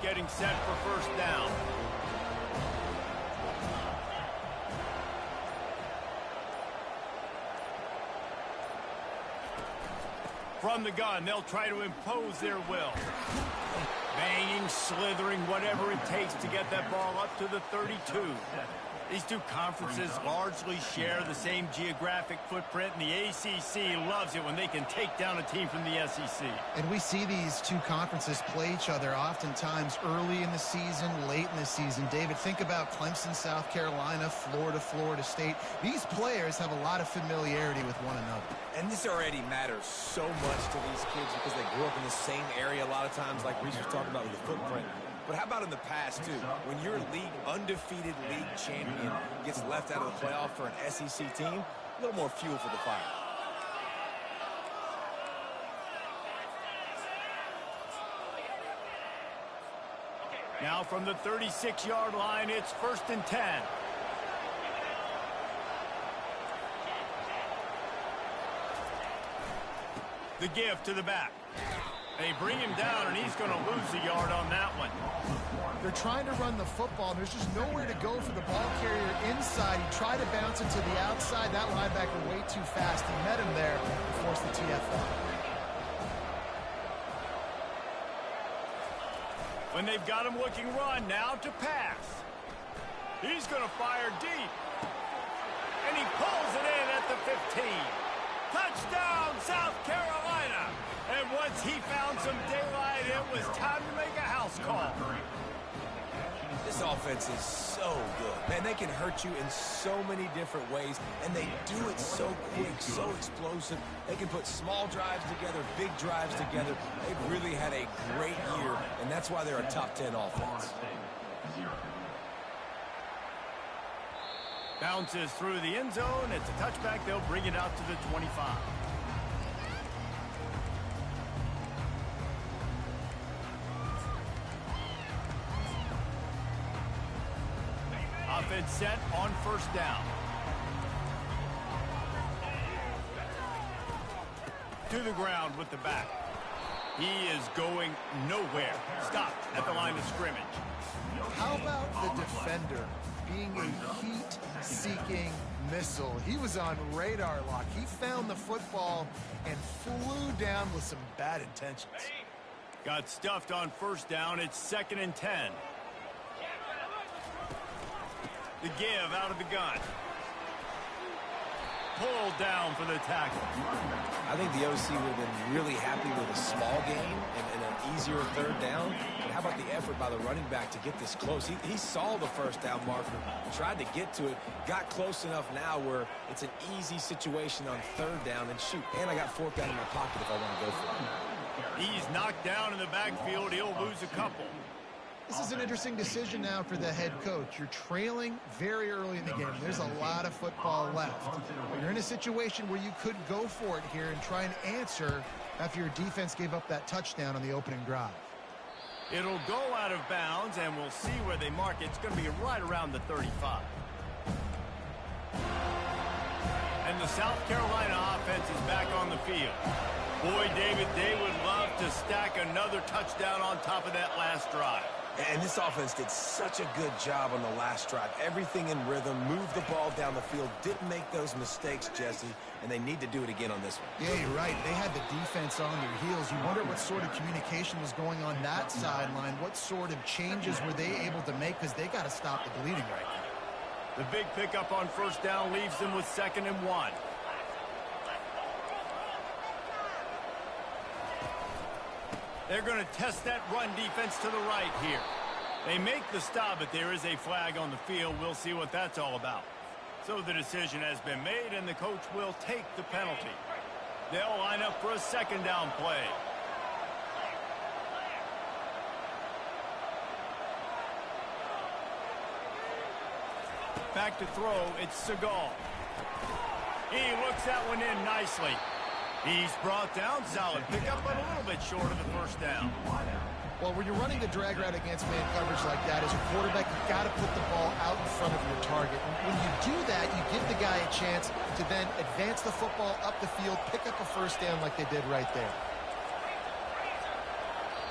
getting set for first down. From the gun, they'll try to impose their will. Banging, slithering, whatever it takes to get that ball up to the 32. These two conferences largely share the same geographic footprint, and the ACC loves it when they can take down a team from the SEC. And we see these two conferences play each other oftentimes early in the season, late in the season. David, think about Clemson, South Carolina, Florida, Florida State. These players have a lot of familiarity with one another. And this already matters so much to these kids because they grew up in the same area a lot of times, like Reese was talking about with the footprint. But how about in the past, too? When your undefeated league champion gets left out of the playoff for an SEC team, a little more fuel for the fire. Now from the 36-yard line, it's 1st and 10. The give to the back. They bring him down, and he's going to lose a yard on that one. They're trying to run the football, and there's just nowhere to go for the ball carrier inside. He tried to bounce it to the outside. That linebacker way too fast. He met him there and forced the TFL. When they've got him looking run, now to pass. He's going to fire deep. And he pulls it in at the 15. Touchdown, South Carolina. And once he found some daylight, it was time to make a house call. This offense is so good. Man, they can hurt you in so many different ways, and they do it so quick, so explosive. They can put small drives together, big drives together. They've really had a great year, and that's why they're a top 10 offense. Bounces through the end zone. It's a touchback. They'll bring it out to the 25. Offense set on 1st down. To the ground with the back. He is going nowhere. Stopped at the line of scrimmage. How about the defender being a heat-seeking missile? He was on radar lock. He found the football and flew down with some bad intentions. Got stuffed on 1st down. It's 2nd and 10. The give out of the gun. Pulled down for the tackle. I think the OC would have been really happy with a small gain and an easier 3rd down. But how about the effort by the running back to get this close? He saw the 1st down marker, tried to get to it, got close enough now where it's an easy situation on 3rd down. And shoot, and I got 4th down in my pocket if I want to go for it. He's knocked down in the backfield. He'll lose a couple. This is an interesting decision now for the head coach. You're trailing very early in the game. There's a lot of football left. But you're in a situation where you could go for it here and try and answer after your defense gave up that touchdown on the opening drive. It'll go out of bounds, and we'll see where they mark it. It's going to be right around the 35. And the South Carolina offense is back on the field. Boy, David, they would love to stack another touchdown on top of that last drive. And this offense did such a good job on the last drive. Everything in rhythm, moved the ball down the field, didn't make those mistakes, Jesse, and they need to do it again on this one. Yeah, you're right. They had the defense on their heels. You wonder what sort of communication was going on that sideline. What sort of changes were they able to make, because they got to stop the bleeding right now. The big pickup on 1st down leaves them with 2nd and 1. They're going to test that run defense to the right here. They make the stop, but there is a flag on the field. We'll see what that's all about. So the decision has been made, and the coach will take the penalty. They'll line up for a 2nd down play. Back to throw, it's Segal. He looks that one in nicely. He's brought down, solid pickup, but a little bit short of the 1st down. Well, when you're running the drag route against man coverage like that, as a quarterback, you've got to put the ball out in front of your target. When you do that, you give the guy a chance to then advance the football up the field, pick up a 1st down like they did right there.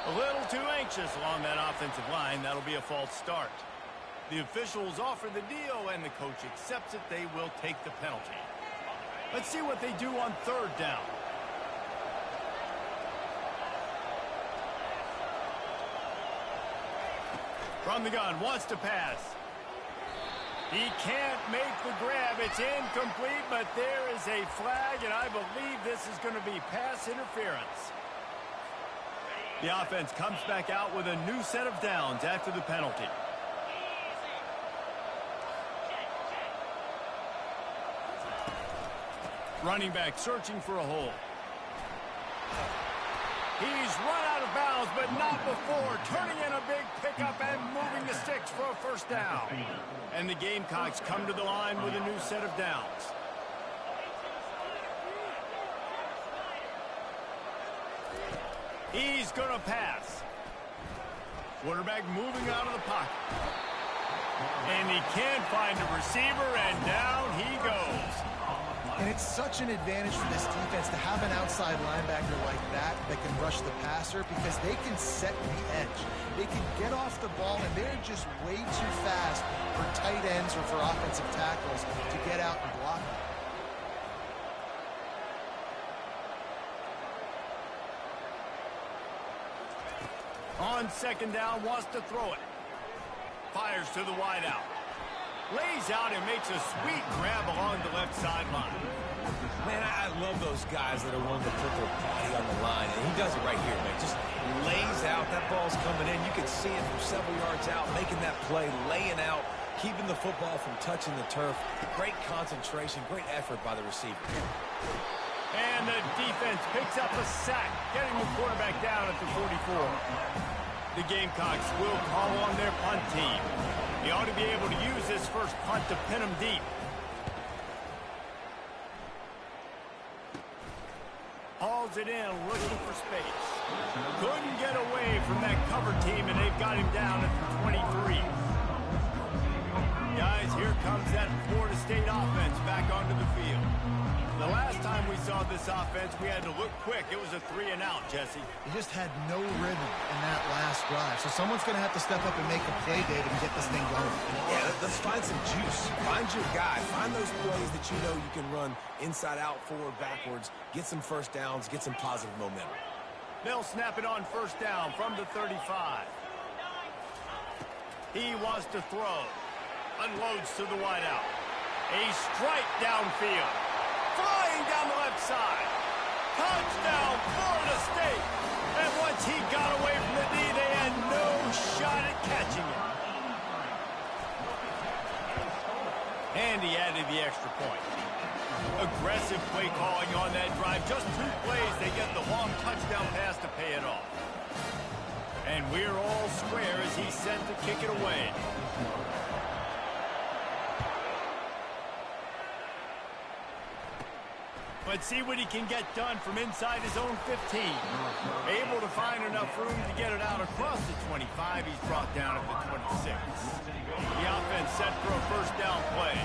A little too anxious along that offensive line. That'll be a false start. The officials offer the deal, and the coach accepts it. They will take the penalty. Let's see what they do on third down. From the gun, wants to pass. He can't make the grab. It's incomplete, but there is a flag, and I believe this is going to be pass interference. The offense comes back out with a new set of downs after the penalty. Running back searching for a hole. He's run out of bounds, but not before. Turning in a big pickup and moving the sticks for a first down. And the Gamecocks come to the line with a new set of downs. He's going to pass. Quarterback moving out of the pocket. And he can't find a receiver, and down he goes. And it's such an advantage for this defense to have an outside linebacker like that can rush the passer, because they can set the edge. They can get off the ball, and they're just way too fast for tight ends or for offensive tackles to get out and block them. On second down, wants to throw it. Fires to the wideout. Lays out and makes a sweet grab along the left sideline. Man, I love those guys that are willing to put their body on the line, and he does it right here, man. Just lays out. That ball's coming in. You can see it from several yards out, making that play, laying out, keeping the football from touching the turf. Great concentration, great effort by the receiver. And the defense picks up a sack, getting the quarterback down at the 44. The Gamecocks will call on their punt team. He ought to be able to use this first punt to pin him deep. Hauls it in, looking for space. Couldn't get away from that cover team, and they've got him down at the 23. Guys, here comes that Florida State offense back onto the field. The last time we saw this offense, we had to look quick. It was a 3-and-out, Jesse. He just had no rhythm in that last drive. So someone's going to have to step up and make a play, David, and get this thing going. Yeah, let's find some juice. Find your guy. Find those plays that you know you can run inside out, forward, backwards. Get some first downs. Get some positive momentum. They'll snap it on first down from the 35. He wants to throw. Unloads to the wideout. A strike downfield. Flying down the left side. Touchdown, Florida State. And once he got away from the D, they had no shot at catching him. And he added the extra point. Aggressive play calling on that drive. Just 2 plays, they get the long touchdown pass to pay it off. And we're all square as he's sent to kick it away. Let's see what he can get done from inside his own 15. Able to find enough room to get it out across the 25. He's brought down at the 26. The offense set for a first down play.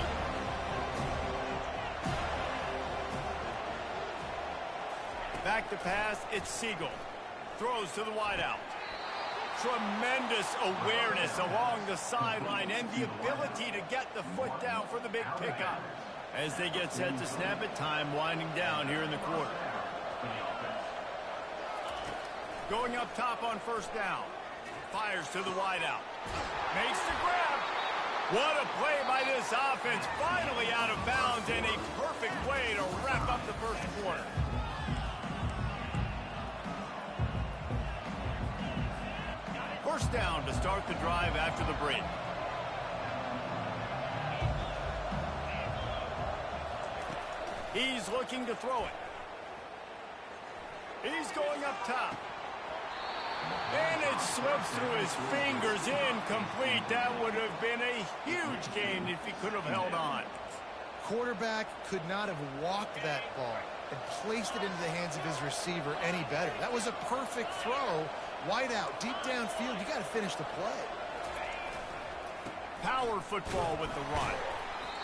Back to pass, it's Siegel. Throws to the wideout. Tremendous awareness along the sideline and the ability to get the foot down for the big pickup. As they get set to snap it, time winding down here in the quarter. Going up top on first down. Fires to the wideout. Makes the grab. What a play by this offense. Finally out of bounds, and a perfect way to wrap up the first quarter. First down to start the drive after the break. He's looking to throw it. He's going up top. And it slips through his fingers, incomplete. That would have been a huge gain if he could have held on. Quarterback could not have walked that ball and placed it into the hands of his receiver any better. That was a perfect throw. Wide out, deep downfield. You got to finish the play. Power football with the run.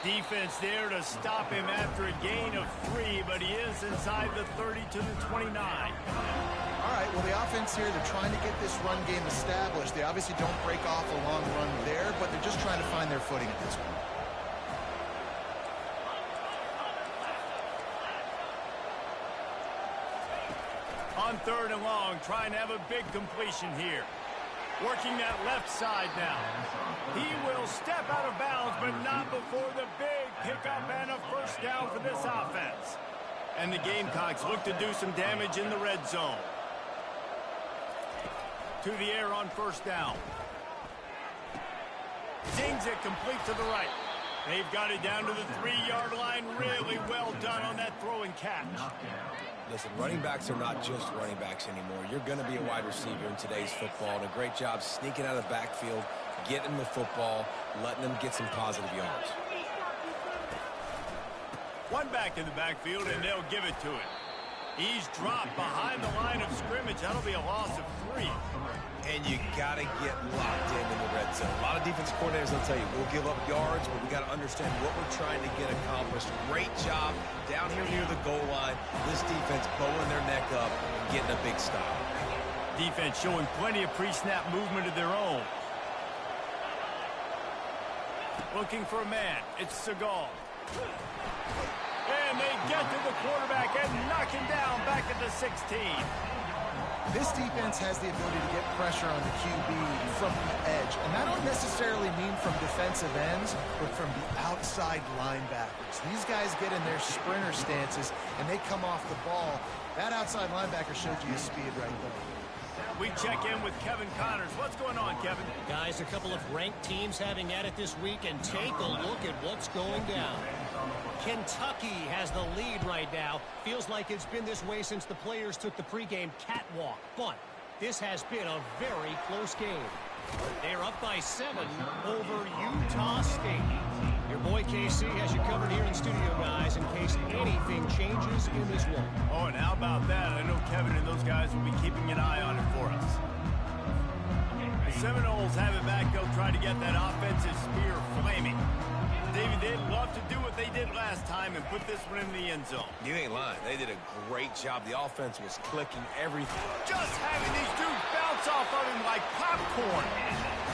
Defense there to stop him after a gain of 3, but he is inside the 30 to the 29. All right, well, the offense here, they're trying to get this run game established. They obviously don't break off a long run there, but they're just trying to find their footing at this point. On 3rd and long, trying to have a big completion here. Working that left side now. He will step out of bounds, but not before the big pickup and a first down for this offense. And the Gamecocks look to do some damage in the red zone. To the air on 1st down. Zings it complete to the right. They've got it down to the 3-yard line. Really well done on that throw and catch. Listen, running backs are not just running backs anymore. You're going to be a wide receiver in today's football, and a great job sneaking out of the backfield, getting the football, letting them get some positive yards. One back in the backfield, and they'll give it to him. He's dropped behind the line of scrimmage. That'll be a loss of 3. And you got to get locked in the red zone. A lot of defense coordinators will tell you, we'll give up yards, but we got to understand what we're trying to get accomplished. Great job down here near the goal line. This defense bowing their neck up and getting a big stop. Defense showing plenty of pre-snap movement of their own. Looking for a man. It's Segal. And they get to the quarterback and knock him down back at the 16. This defense has the ability to get pressure on the QB from the edge. And that don't necessarily mean from defensive ends, but from the outside linebackers. These guys get in their sprinter stances, and they come off the ball. That outside linebacker showed you his speed right there. We check in with Kevin Connors. What's going on, Kevin? Guys, a couple of ranked teams having at it this week, and take a look at what's going down. Kentucky has the lead right now. Feels like it's been this way since the players took the pregame catwalk. But this has been a very close game. They're up by 7 over Utah State. Your boy KC has you covered here in studio, guys, in case anything changes in this one. Oh, and how about that? I know Kevin and those guys will be keeping an eye on it for us. The Seminoles have it back. They'll try to get that offensive spear flaming. David, they'd love to do what they did last time and put this one in the end zone. You ain't lying. They did a great job. The offense was clicking everything. Just having these dudes bounce off of him like popcorn.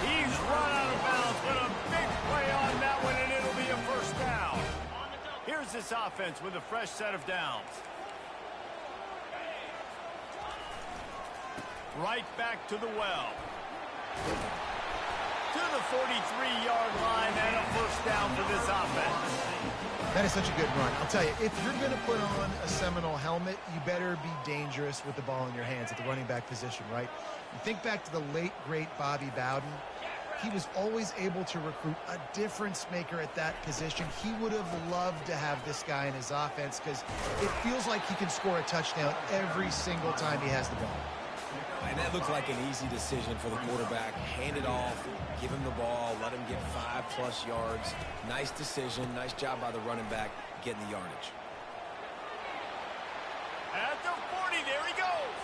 He's run out of bounds, but a big play on that one, and it'll be a first down. Here's this offense with a fresh set of downs. Right back to the well. To the 43-yard line and a first down for this offense. That is such a good run. I'll tell you, if you're going to put on a Seminole helmet, you better be dangerous with the ball in your hands at the running back position, right? You think back to the late, great Bobby Bowden. He was always able to recruit a difference maker at that position. He would have loved to have this guy in his offense because it feels like he can score a touchdown every single time he has the ball. And that looked like an easy decision for the quarterback. Hand it off, give him the ball, let him get 5+ yards. Nice decision. Nice job by the running back getting the yardage. At the 40, there he goes.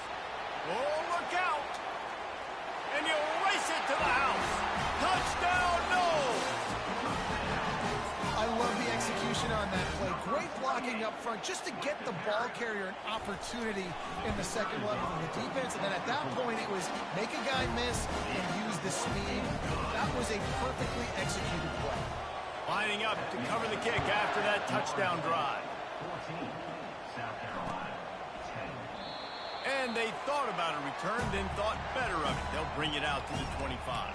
Oh, look out. And he'll race it to the house. Touchdown, no. I love the execution on that play. Great blocking up front just to get the ball carrier an opportunity in the second level of the defense. And then at that point, it was make a guy miss and use the speed. That was a perfectly executed play. Lining up to cover the kick after that touchdown drive. And they thought about a return, then thought better of it. They'll bring it out to the 25.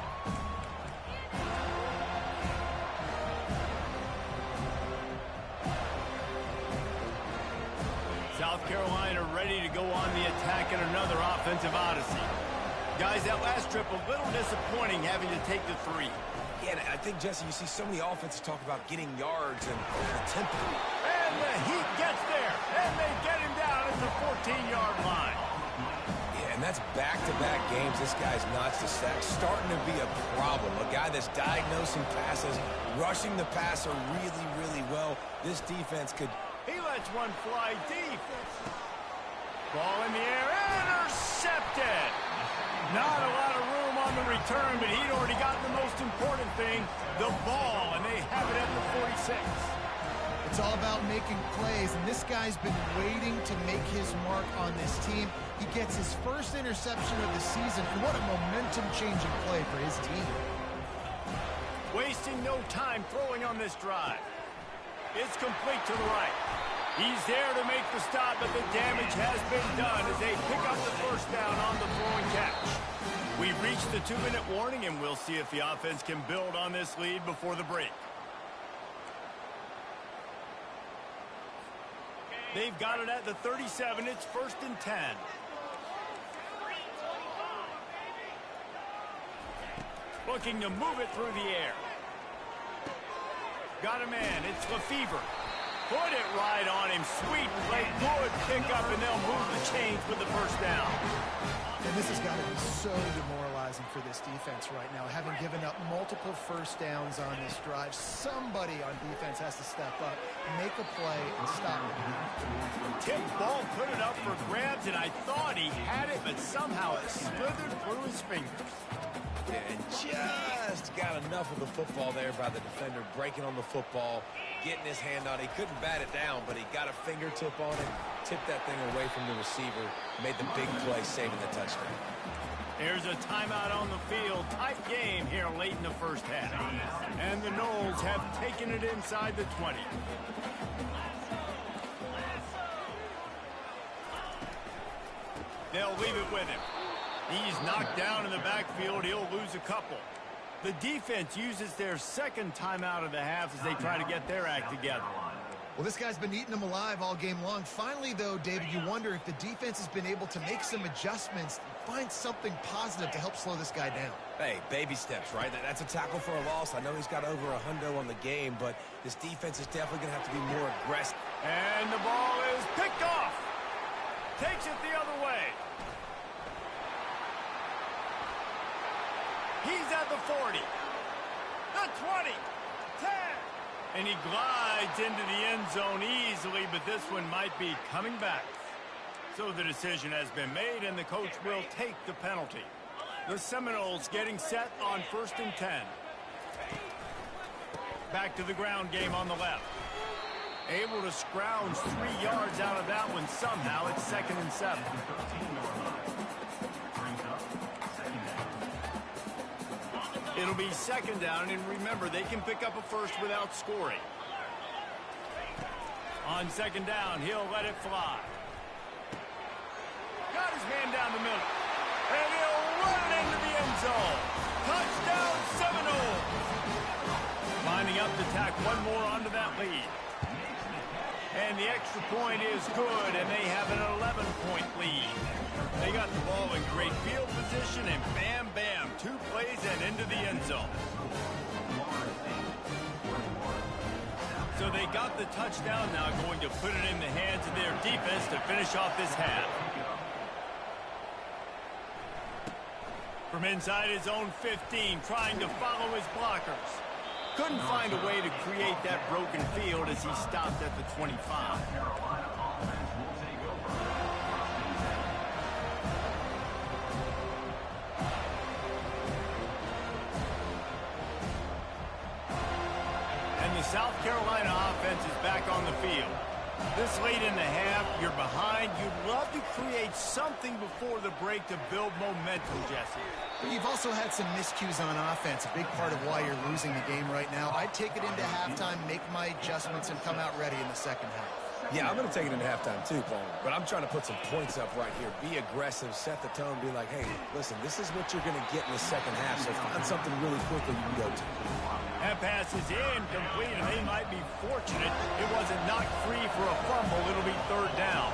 South Carolina ready to go on the attack in another offensive odyssey. Guys, that last trip a little disappointing having to take the 3. Yeah, I think, Jesse, you see so many offenses talk about getting yards and the tempo. And the Heat gets there, and they get him down at the 14-yard line. Yeah, and that's back-to-back games. This guy's nuts. The sack's starting to be a problem. A guy that's diagnosing passes, rushing the passer really, really well. This defense could... He lets one fly deep. Ball in the air, intercepted. Not a lot of room on the return, but he'd already gotten the most important thing, the ball, and they have it at the 46. It's all about making plays, and this guy's been waiting to make his mark on this team. He gets his first interception of the season, and what a momentum-changing play for his team. Wasting no time throwing on this drive. It's complete to the right. He's there to make the stop, but the damage has been done as they pick up the first down on the throwing catch. We've reached the 2-minute warning, and we'll see if the offense can build on this lead before the break. They've got it at the 37. It's 1st and 10. Looking to move it through the air. Got a man. It's Lefevre. Put it right on him. Sweet play. Good pickup, and they'll move the chains with the first down. And this has got to be so demoralizing for this defense right now. Having given up multiple first downs on this drive, somebody on defense has to step up, make a play, and stop it. Tip ball put it up for grabs, and I thought he had it, but somehow it slithered through his fingers. Yeah, and just got enough of the football there by the defender, breaking on the football, getting his hand on it. He couldn't bat it down, but he got a fingertip on it, tipped that thing away from the receiver, made the big play, saving the touchdown. There's a timeout on the field. Tight game here late in the first half. And the Noles have taken it inside the 20. They'll leave it with him. He's knocked down in the backfield. He'll lose a couple. The defense uses their second timeout of the half as they try to get their act together. Well, this guy's been eating them alive all game long. Finally, though, David, you wonder if the defense has been able to make some adjustments, find something positive to help slow this guy down. Hey, baby steps, right? That's a tackle for a loss. I know he's got over $100 on the game, but this defense is definitely going to have to be more aggressive. And the ball is picked off. Takes it the other way. He's at the 40, the 20, 10. And he glides into the end zone easily, but this one might be coming back. So the decision has been made, and the coach will take the penalty. The Seminoles getting set on 1st and 10. Back to the ground game on the left. Able to scrounge 3 yards out of that one somehow. It's 2nd and 7. It'll be 2nd down, and remember, they can pick up a first without scoring. On 2nd down, he'll let it fly. Got his man down the middle. And he'll run it into the end zone. Touchdown, Seminoles. Lining up to tack one more onto that lead. And the extra point is good, and they have an 11-point lead. They got the ball in great field position, and bam, bam, 2 plays and into the end zone. So they got the touchdown now, going to put it in the hands of their defense to finish off this half. From inside his own 15, trying to follow his blockers. Couldn't find a way to create that broken field as he stopped at the 25. And the South Carolina offense is back on the field. This late in the half, you're behind. You'd love to create something before the break to build momentum, Jesse. But you've also had some miscues on offense, a big part of why you're losing the game right now. I'd take it into halftime, make my adjustments, and come out ready in the second half. Yeah, I'm going to take it into halftime too, Paul. But I'm trying to put some points up right here. Be aggressive, set the tone, be like, hey, listen, this is what you're going to get in the second half, so find something really quickly you can go to. That pass is incomplete, and they might be fortunate it wasn't knocked free for a fumble. It'll be 3rd down.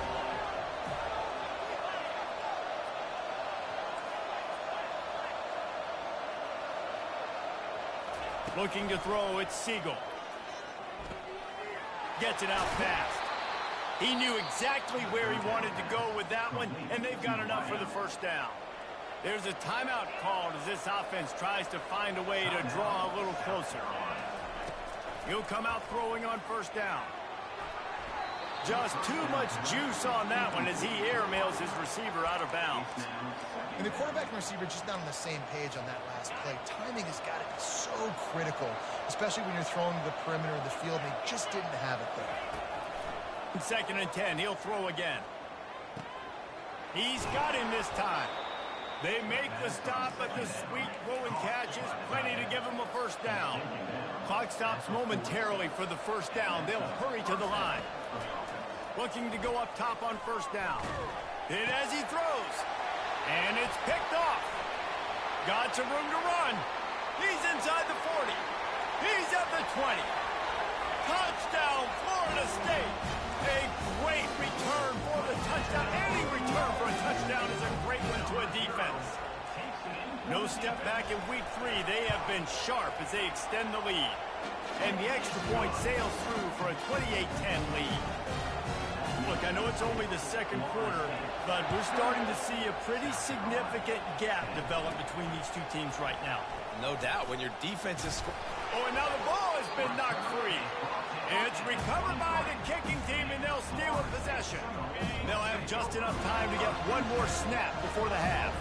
Looking to throw, it's Siegel. Gets it out fast. He knew exactly where he wanted to go with that one, and they've got enough for the first down. There's a timeout called as this offense tries to find a way to draw a little closer. He'll come out throwing on 1st down. Just too much juice on that one as he airmails his receiver out of bounds. And the quarterback and receiver just not on the same page on that last play. Timing has got to be so critical, especially when you're throwing to the perimeter of the field. They just didn't have it there. 2nd and 10, he'll throw again. He's got him this time. They make the stop, but the sweet rolling catch is plenty to give him a first down. Clock stops momentarily for the first down. They'll hurry to the line. Looking to go up top on first down. Hit as he throws. And it's picked off. Got some room to run. He's inside the 40. He's at the 20. Touchdown, Florida State. A great return for the touchdown. Any return for a touchdown is a great one to a defense. No step back in week 3. They have been sharp as they extend the lead. And the extra point sails through for a 28-10 lead. Look, I know it's only the second quarter, but we're starting to see a pretty significant gap develop between these two teams right now. No doubt, when your defense is... Oh, and now the ball has been knocked free. It's recovered by the kicking team, and they'll steal a possession. They'll have just enough time to get one more snap before the half.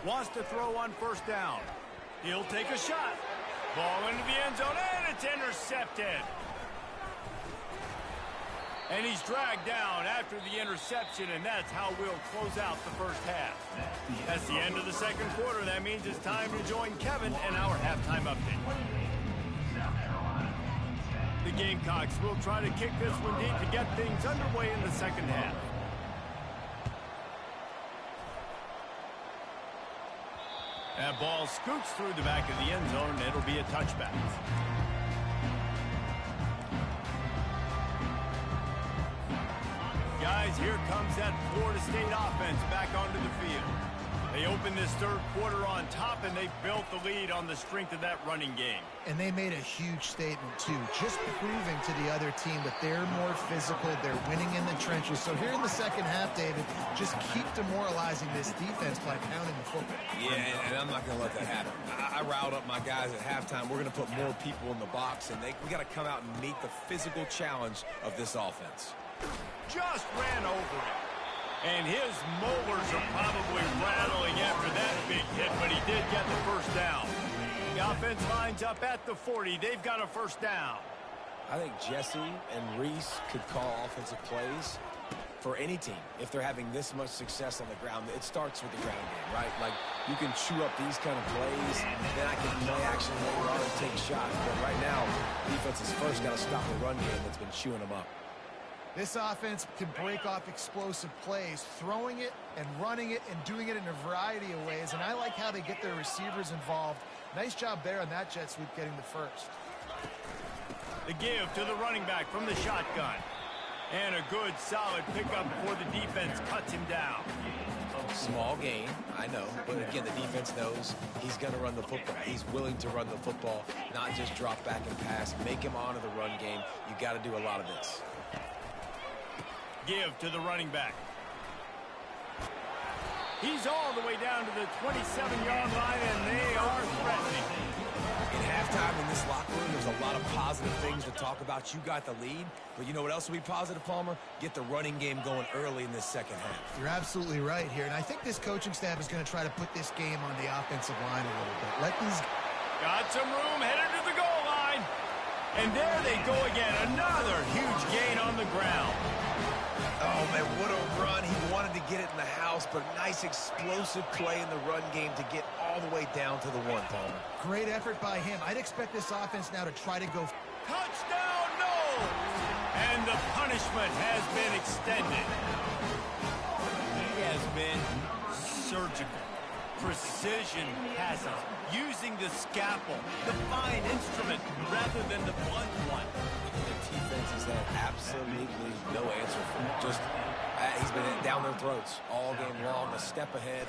Wants to throw on first down. He'll take a shot. Ball into the end zone, and it's intercepted. And he's dragged down after the interception, and that's how we'll close out the first half. That's the end of the second quarter. That means it's time to join Kevin and our halftime update. The Gamecocks will try to kick this one deep to get things underway in the second half. That ball scoots through the back of the end zone, and it'll be a touchback. Guys, here comes that Florida State offense back onto the field. They opened this third quarter on top, and they built the lead on the strength of that running game. And they made a huge statement, too, just proving to the other team that they're more physical, they're winning in the trenches. So here in the second half, David, just keep demoralizing this defense by pounding the football. Yeah, and I'm not going to let that happen. I riled up my guys at halftime. We're going to put more people in the box, and we got to come out and meet the physical challenge of this offense. Just ran over it. And his molars are probably rattling after that big hit, but he did get the first down. The offense lines up at the 40. They've got a first down. I think Jesse and Reese could call offensive plays for any team. If they're having this much success on the ground, it starts with the ground game, right? Like, you can chew up these kind of plays, then I can play action later on and take shots. But right now, defense has first got to stop the run game that's been chewing them up. This offense can break off explosive plays, throwing it and running it and doing it in a variety of ways. And I like how they get their receivers involved. Nice job there on that jet sweep getting the first. The give to the running back from the shotgun. And a good, solid pickup before the defense cuts him down. Small gain, I know. But again, the defense knows he's going to run the football. He's willing to run the football, not just drop back and pass. Make him honor the run game. You got to do a lot of this. Give to the running back. He's all the way down to the 27-yard line, and they are threatening. In halftime in this locker room, there's a lot of positive things to talk about. You got the lead, but you know what else will be positive, Palmer? Get the running game going early in this second half. You're absolutely right here, and I think this coaching staff is going to try to put this game on the offensive line a little bit. Let these... Got some room, headed to the goal line. And there they go again, another huge gain on the ground. Oh, man, what a run. He wanted to get it in the house, but nice explosive play in the run game to get all the way down to the one, Palmer. Great effort by him. I'd expect this offense now to try to go... Touchdown, no! And the punishment has been extended. He has been surgical. Precision passes, using the scalpel, the fine instrument, rather than the blunt one. The defense has had absolutely no answer for him. Just, he's been down their throats all game long, a step ahead.